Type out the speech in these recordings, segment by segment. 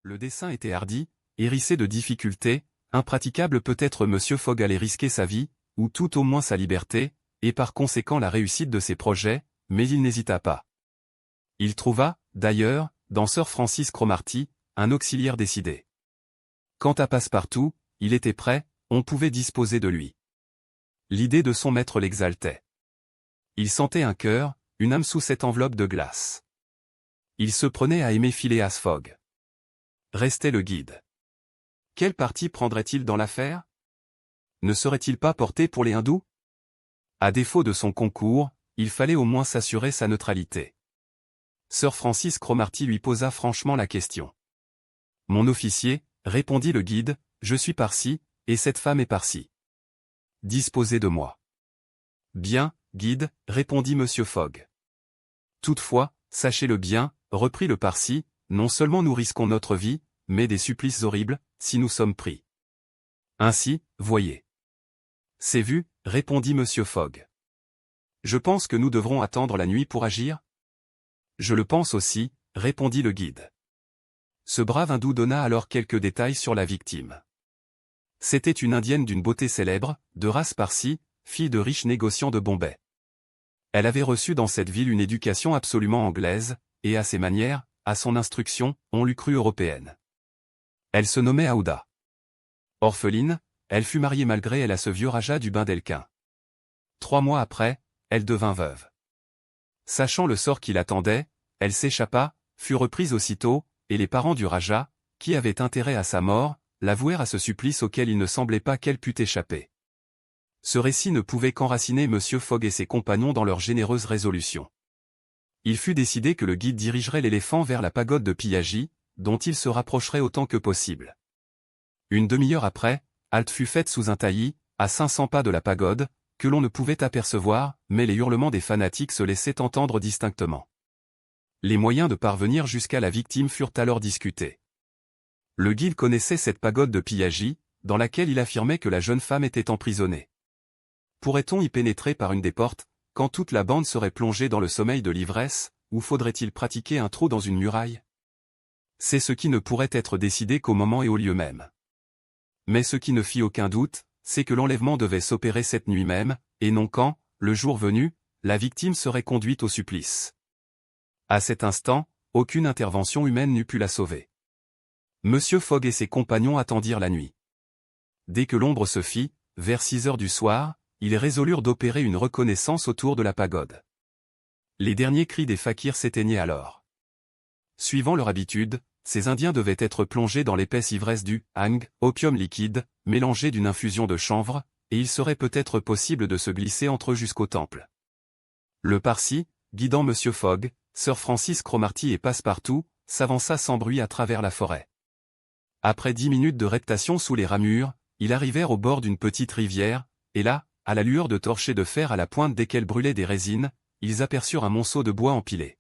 Le dessin était hardi, hérissé de difficultés, impraticable peut-être Monsieur Fogg allait risquer sa vie, ou tout au moins sa liberté, et par conséquent la réussite de ses projets, mais il n'hésita pas. Il trouva, d'ailleurs, dans Sir Francis Cromarty, un auxiliaire décidé. Quant à Passepartout, il était prêt, on pouvait disposer de lui. L'idée de son maître l'exaltait. Il sentait un cœur, une âme sous cette enveloppe de glace. Il se prenait à aimer Phileas Fogg. Restait le guide. Quel parti prendrait-il dans l'affaire? Ne serait-il pas porté pour les hindous? À défaut de son concours, il fallait au moins s'assurer sa neutralité. Sir Francis Cromarty lui posa franchement la question. « Mon officier, » répondit le guide, « je suis par-ci, et cette femme est par-ci. Disposez de moi. »« Bien, guide, » répondit Monsieur Fogg. « Toutefois, sachez-le bien, » reprit le Parsi, « non seulement nous risquons notre vie, mais des supplices horribles, si nous sommes pris. Ainsi, voyez. »« C'est vu, » répondit Monsieur Fogg. « Je pense que nous devrons attendre la nuit pour agir. »« Je le pense aussi, » répondit le guide. Ce brave hindou donna alors quelques détails sur la victime. C'était une indienne d'une beauté célèbre, de race Parsi, fille de riches négociants de Bombay. Elle avait reçu dans cette ville une éducation absolument anglaise, et à ses manières, à son instruction, on l'eût crue européenne. Elle se nommait Aouda. Orpheline, elle fut mariée malgré elle à ce vieux Raja du Bundelkund. 3 mois après, elle devint veuve. Sachant le sort qui l'attendait, elle s'échappa, fut reprise aussitôt, et les parents du Raja, qui avaient intérêt à sa mort, l'avouèrent à ce supplice auquel il ne semblait pas qu'elle pût échapper. Ce récit ne pouvait qu'enraciner Monsieur Fogg et ses compagnons dans leur généreuse résolution. Il fut décidé que le guide dirigerait l'éléphant vers la pagode de Pillaji, dont il se rapprocherait autant que possible. Une demi-heure après, halte fut faite sous un taillis, à 500 pas de la pagode, que l'on ne pouvait apercevoir, mais les hurlements des fanatiques se laissaient entendre distinctement. Les moyens de parvenir jusqu'à la victime furent alors discutés. Le guide connaissait cette pagode de Pillaji, dans laquelle il affirmait que la jeune femme était emprisonnée. Pourrait-on y pénétrer par une des portes, quand toute la bande serait plongée dans le sommeil de l'ivresse, ou faudrait-il pratiquer un trou dans une muraille? C'est ce qui ne pourrait être décidé qu'au moment et au lieu même. Mais ce qui ne fit aucun doute, c'est que l'enlèvement devait s'opérer cette nuit même, et non quand, le jour venu, la victime serait conduite au supplice. À cet instant, aucune intervention humaine n'eût pu la sauver. Monsieur Fogg et ses compagnons attendirent la nuit. Dès que l'ombre se fit, vers 6 heures du soir, ils résolurent d'opérer une reconnaissance autour de la pagode. Les derniers cris des fakirs s'éteignaient alors. Suivant leur habitude, ces Indiens devaient être plongés dans l'épaisse ivresse du hang, opium liquide, mélangé d'une infusion de chanvre, et il serait peut-être possible de se glisser entre eux jusqu'au temple. Le Parsi, guidant Monsieur Fogg, Sir Francis Cromarty et Passepartout, s'avança sans bruit à travers la forêt. Après 10 minutes de reptation sous les ramures, ils arrivèrent au bord d'une petite rivière, et là, à la lueur de torchets de fer à la pointe desquels brûlaient des résines, ils aperçurent un monceau de bois empilé.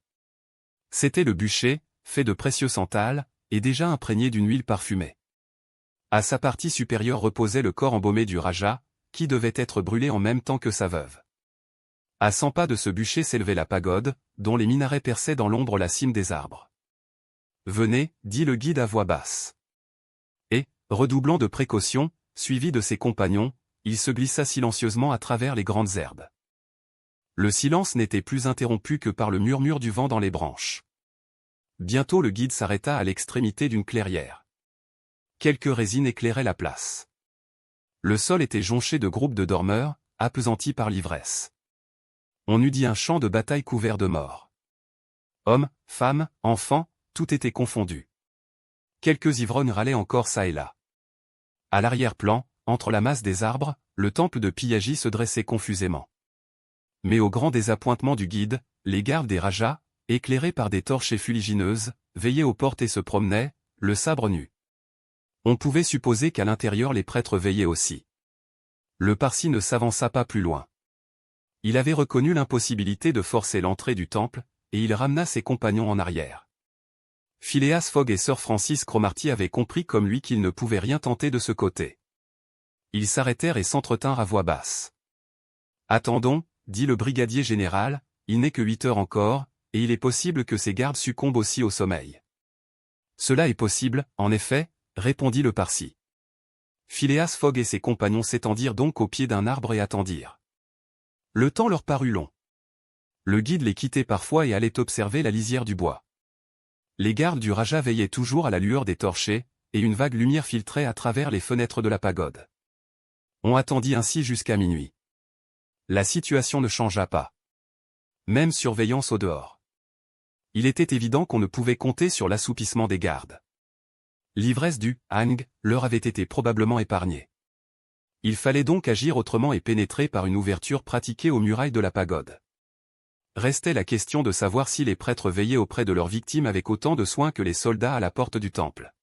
C'était le bûcher, fait de précieux santal, et déjà imprégné d'une huile parfumée. À sa partie supérieure reposait le corps embaumé du Raja, qui devait être brûlé en même temps que sa veuve. À 100 pas de ce bûcher s'élevait la pagode, dont les minarets perçaient dans l'ombre la cime des arbres. « Venez, » dit le guide à voix basse. Et, redoublant de précaution, suivi de ses compagnons, il se glissa silencieusement à travers les grandes herbes. Le silence n'était plus interrompu que par le murmure du vent dans les branches. Bientôt le guide s'arrêta à l'extrémité d'une clairière. Quelques résines éclairaient la place. Le sol était jonché de groupes de dormeurs, appesantis par l'ivresse. On eût dit un champ de bataille couvert de morts. Hommes, femmes, enfants, tout était confondu. Quelques ivrognes râlaient encore çà et là. À l'arrière-plan, entre la masse des arbres, le temple de Pillaji se dressait confusément. Mais au grand désappointement du guide, les gardes des Rajas, éclairés par des torches fuligineuses, veillaient aux portes et se promenaient, le sabre nu. On pouvait supposer qu'à l'intérieur les prêtres veillaient aussi. Le Parsi ne s'avança pas plus loin. Il avait reconnu l'impossibilité de forcer l'entrée du temple, et il ramena ses compagnons en arrière. Phileas Fogg et Sir Francis Cromarty avaient compris comme lui qu'ils ne pouvaient rien tenter de ce côté. Ils s'arrêtèrent et s'entretinrent à voix basse. « Attendons, » dit le brigadier général, « il n'est que 8 heures encore, et il est possible que ces gardes succombent aussi au sommeil. » Cela est possible, en effet, répondit le Parsi. Phileas Fogg et ses compagnons s'étendirent donc au pied d'un arbre et attendirent. Le temps leur parut long. Le guide les quittait parfois et allait observer la lisière du bois. Les gardes du Raja veillaient toujours à la lueur des torchers, et une vague lumière filtrait à travers les fenêtres de la pagode. On attendit ainsi jusqu'à minuit. La situation ne changea pas. Même surveillance au dehors. Il était évident qu'on ne pouvait compter sur l'assoupissement des gardes. L'ivresse du hang leur avait été probablement épargnée. Il fallait donc agir autrement et pénétrer par une ouverture pratiquée aux murailles de la pagode. Restait la question de savoir si les prêtres veillaient auprès de leurs victimes avec autant de soin que les soldats à la porte du temple.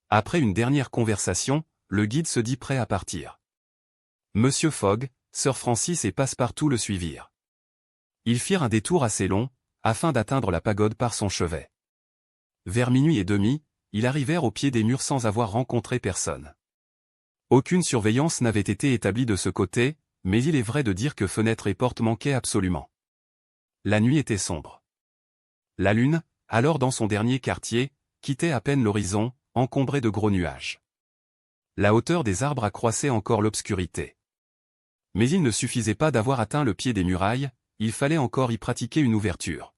Après une dernière conversation, le guide se dit prêt à partir. Monsieur Fogg, Sir Francis et Passepartout le suivirent. Ils firent un détour assez long, afin d'atteindre la pagode par son chevet. Vers minuit et demi, ils arrivèrent au pied des murs sans avoir rencontré personne. Aucune surveillance n'avait été établie de ce côté, mais il est vrai de dire que fenêtres et portes manquaient absolument. La nuit était sombre. La lune, alors dans son dernier quartier, quittait à peine l'horizon, encombré de gros nuages. La hauteur des arbres accroissait encore l'obscurité. Mais il ne suffisait pas d'avoir atteint le pied des murailles, il fallait encore y pratiquer une ouverture.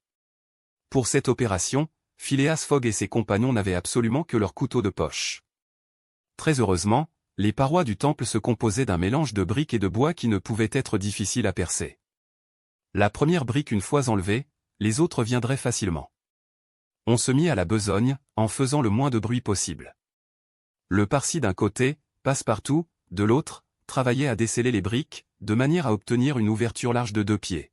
Pour cette opération, Phileas Fogg et ses compagnons n'avaient absolument que leur couteau de poche. Très heureusement, les parois du temple se composaient d'un mélange de briques et de bois qui ne pouvait être difficile à percer. La première brique une fois enlevée, les autres viendraient facilement. On se mit à la besogne, en faisant le moins de bruit possible. Le Parsi d'un côté, Passepartout, de l'autre, travaillait à desceller les briques, de manière à obtenir une ouverture large de 2 pieds.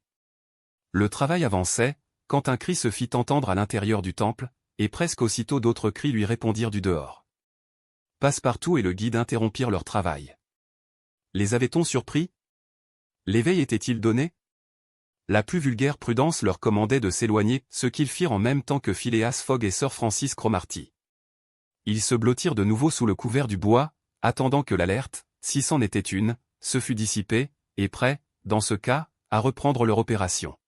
Le travail avançait, quand un cri se fit entendre à l'intérieur du temple, et presque aussitôt d'autres cris lui répondirent du dehors. Passepartout et le guide interrompirent leur travail. Les avait-on surpris? L'éveil était-il donné? La plus vulgaire prudence leur commandait de s'éloigner, ce qu'ils firent en même temps que Phileas Fogg et Sir Francis Cromarty. Ils se blottirent de nouveau sous le couvert du bois, attendant que l'alerte, si c'en était une, se fût dissipée, et prêts, dans ce cas, à reprendre leur opération.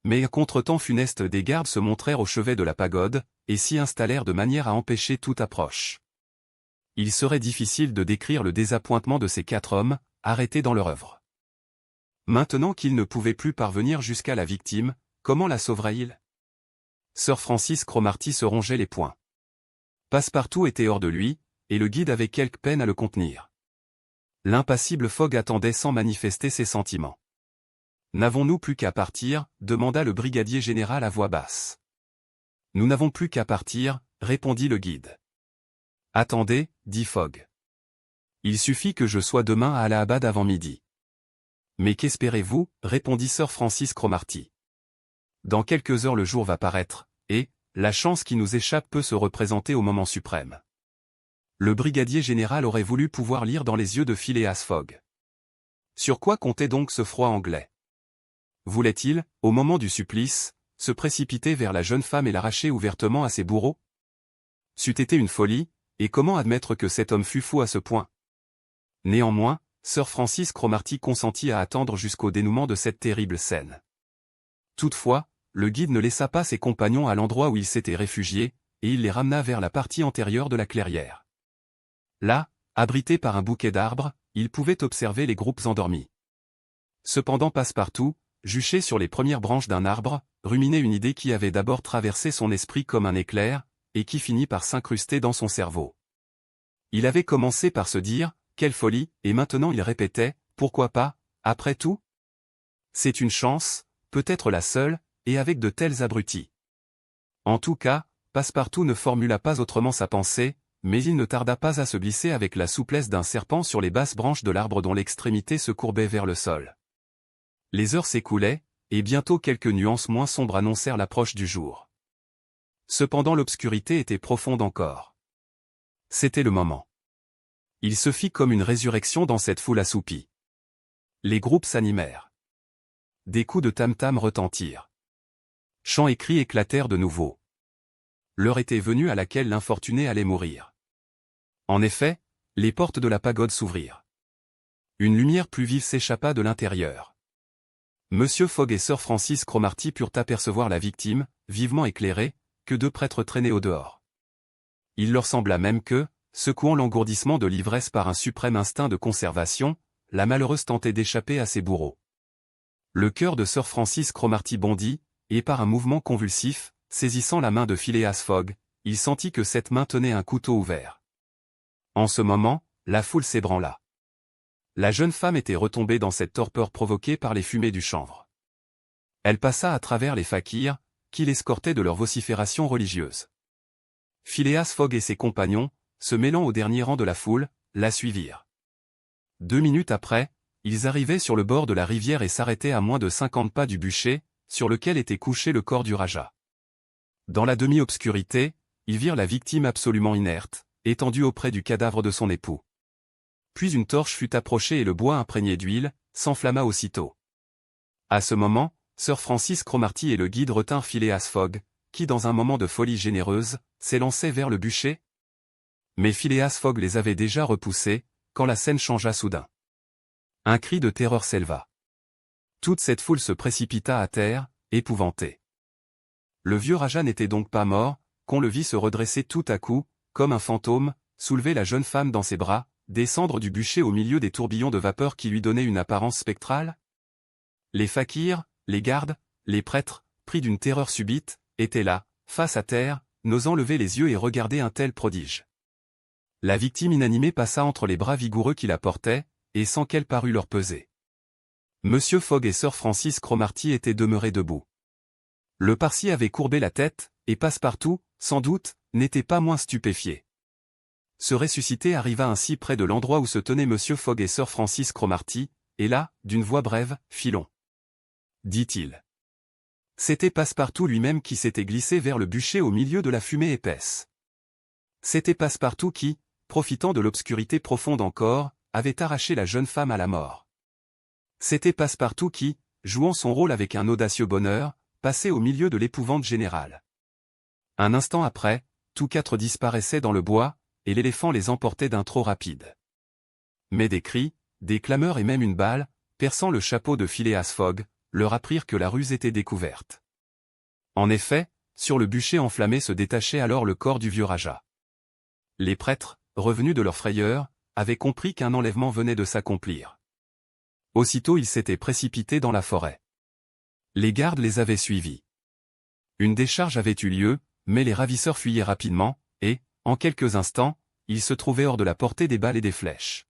Mais un contretemps funeste des gardes se montrèrent au chevet de la pagode, et s'y installèrent de manière à empêcher toute approche. Il serait difficile de décrire le désappointement de ces 4 hommes, arrêtés dans leur œuvre. Maintenant qu'ils ne pouvaient plus parvenir jusqu'à la victime, comment la sauverait-il? Sir Francis Cromarty se rongeait les poings. Passepartout était hors de lui, et le guide avait quelque peine à le contenir. L'impassible Fogg attendait sans manifester ses sentiments. « N'avons-nous plus qu'à partir » demanda le brigadier général à voix basse. « Nous n'avons plus qu'à partir » répondit le guide. « Attendez, dit Fogg. Il suffit que je sois demain à Allahabad avant midi. »« Mais qu'espérez-vous » répondit Sir Francis Cromarty. « Dans quelques heures le jour va paraître, et, la chance qui nous échappe peut se représenter au moment suprême. » Le brigadier général aurait voulu pouvoir lire dans les yeux de Phileas Fogg. Sur quoi comptait donc ce froid anglais? Voulait-il, au moment du supplice, se précipiter vers la jeune femme et l'arracher ouvertement à ses bourreaux? C'eût été une folie, et comment admettre que cet homme fût fou à ce point? Néanmoins, Sir Francis Cromarty consentit à attendre jusqu'au dénouement de cette terrible scène. Toutefois, le guide ne laissa pas ses compagnons à l'endroit où ils s'étaient réfugiés, et il les ramena vers la partie antérieure de la clairière. Là, abrités par un bouquet d'arbres, ils pouvaient observer les groupes endormis. Cependant Passepartout, juché sur les premières branches d'un arbre, ruminait une idée qui avait d'abord traversé son esprit comme un éclair, et qui finit par s'incruster dans son cerveau. Il avait commencé par se dire, quelle folie, et maintenant il répétait, pourquoi pas, après tout? C'est une chance, peut-être la seule, et avec de tels abrutis. En tout cas, Passepartout ne formula pas autrement sa pensée, mais il ne tarda pas à se glisser avec la souplesse d'un serpent sur les basses branches de l'arbre dont l'extrémité se courbait vers le sol. Les heures s'écoulaient, et bientôt quelques nuances moins sombres annoncèrent l'approche du jour. Cependant l'obscurité était profonde encore. C'était le moment. Il se fit comme une résurrection dans cette foule assoupie. Les groupes s'animèrent. Des coups de tam-tam retentirent. Chants et cris éclatèrent de nouveau. L'heure était venue à laquelle l'infortuné allait mourir. En effet, les portes de la pagode s'ouvrirent. Une lumière plus vive s'échappa de l'intérieur. Monsieur Fogg et Sir Francis Cromarty purent apercevoir la victime, vivement éclairée, que 2 prêtres traînaient au dehors. Il leur sembla même que, secouant l'engourdissement de l'ivresse par un suprême instinct de conservation, la malheureuse tentait d'échapper à ses bourreaux. Le cœur de Sir Francis Cromarty bondit, et par un mouvement convulsif, saisissant la main de Phileas Fogg, il sentit que cette main tenait un couteau ouvert. En ce moment, la foule s'ébranla. La jeune femme était retombée dans cette torpeur provoquée par les fumées du chanvre. Elle passa à travers les fakirs, qui l'escortaient de leurs vociférations religieuses. Phileas Fogg et ses compagnons, se mêlant au dernier rang de la foule, la suivirent. 2 minutes après, ils arrivaient sur le bord de la rivière et s'arrêtaient à moins de 50 pas du bûcher, sur lequel était couché le corps du Raja. Dans la demi-obscurité, ils virent la victime absolument inerte, étendue auprès du cadavre de son époux. Puis une torche fut approchée et le bois imprégné d'huile s'enflamma aussitôt. À ce moment, Sir Francis Cromarty et le guide retinrent Phileas Fogg, qui dans un moment de folie généreuse, s'élançait vers le bûcher. Mais Phileas Fogg les avait déjà repoussés, quand la scène changea soudain. Un cri de terreur s'éleva. Toute cette foule se précipita à terre, épouvantée. Le vieux Raja n'était donc pas mort, qu'on le vit se redresser tout à coup, comme un fantôme, soulever la jeune femme dans ses bras, descendre du bûcher au milieu des tourbillons de vapeur qui lui donnaient une apparence spectrale. Les fakirs, les gardes, les prêtres, pris d'une terreur subite, étaient là, face à terre, n'osant lever les yeux et regarder un tel prodige. La victime inanimée passa entre les bras vigoureux qui la portaient, et sans qu'elle parût leur peser. Monsieur Fogg et Sir Francis Cromarty étaient demeurés debout. Le Parsi avait courbé la tête, et Passepartout, sans doute, n'était pas moins stupéfié. Ce ressuscité arriva ainsi près de l'endroit où se tenaient Monsieur Fogg et Sir Francis Cromarty, et là, d'une voix brève, « Filons », dit-il. C'était Passepartout lui-même qui s'était glissé vers le bûcher au milieu de la fumée épaisse. C'était Passepartout qui, profitant de l'obscurité profonde encore, avait arraché la jeune femme à la mort. C'était Passepartout qui, jouant son rôle avec un audacieux bonheur, passait au milieu de l'épouvante générale. Un instant après, tous quatre disparaissaient dans le bois, et l'éléphant les emportait d'un trot rapide. Mais des cris, des clameurs et même une balle, perçant le chapeau de Phileas Fogg, leur apprirent que la ruse était découverte. En effet, sur le bûcher enflammé se détachait alors le corps du vieux Raja. Les prêtres, revenus de leur frayeur, avaient compris qu'un enlèvement venait de s'accomplir. Aussitôt ils s'étaient précipités dans la forêt. Les gardes les avaient suivis. Une décharge avait eu lieu, mais les ravisseurs fuyaient rapidement, et, en quelques instants, ils se trouvaient hors de la portée des balles et des flèches.